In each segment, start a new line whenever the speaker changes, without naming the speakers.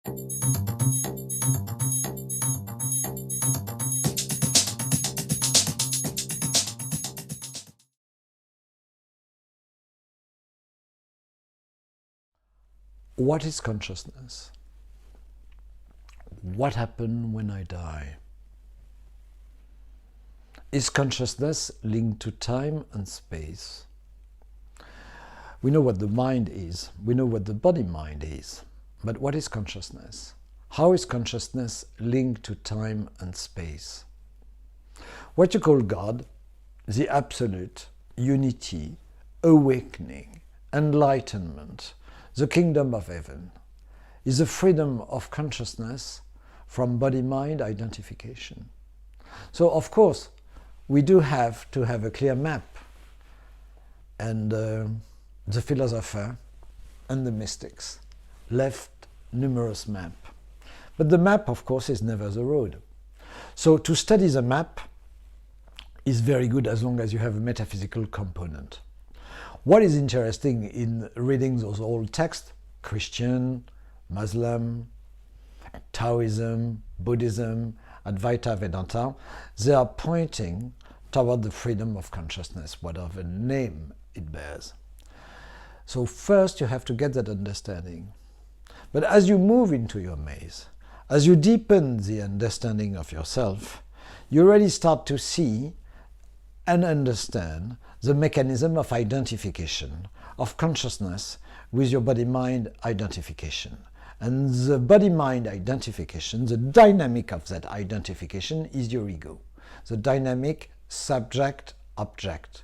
What is consciousness? What happens when I die? Is consciousness linked to time and space? We know what the mind is, we know what the body-mind is, but what is consciousness? How is consciousness linked to time and space? What you call God, the absolute, unity, awakening, enlightenment, the kingdom of heaven, is the freedom of consciousness from body-mind identification. So, of course, we do have to have a clear map, and the philosopher and the mystics left numerous maps. But the map, of course, is never the road. So to study the map is very good as long as you have a metaphysical component. What is interesting in reading those old texts, Christian, Muslim, Taoism, Buddhism, Advaita Vedanta, they are pointing toward the freedom of consciousness, whatever name it bears. So first you have to get that understanding. But as you move into your maze, as you deepen the understanding of yourself, you already start to see and understand the mechanism of identification, of consciousness with your body-mind identification. And the body-mind identification, the dynamic of that identification is your ego. The dynamic subject-object,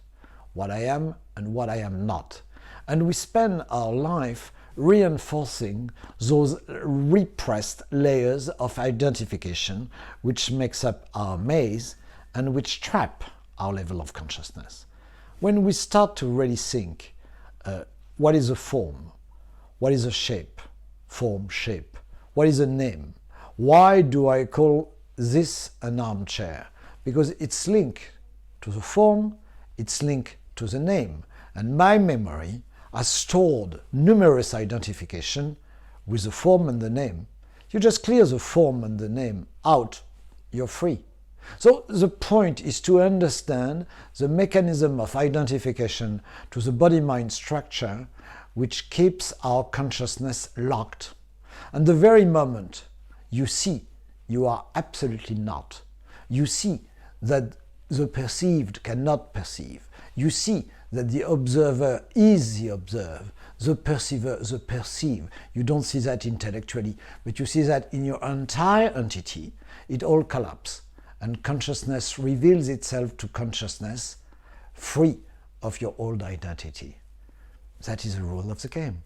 what I am and what I am not. And we spend our life reinforcing those repressed layers of identification which makes up our maze and which trap our level of consciousness. When we start to really think, what is a form? What is a shape? Form, shape. What is a name? Why do I call this an armchair? Because it's linked to the form, it's linked to the name. And my memory has stored numerous identification with the form and the name. You just clear the form and the name out, you're free. So the point is to understand the mechanism of identification to the body-mind structure which keeps our consciousness locked. And the very moment you see you are absolutely not, you see that the perceived cannot perceive, you see that the observer is the observed, the perceiver the perceived. You don't see that intellectually, but you see that in your entire entity, it all collapses. And consciousness reveals itself to consciousness free of your old identity. That is the rule of the game.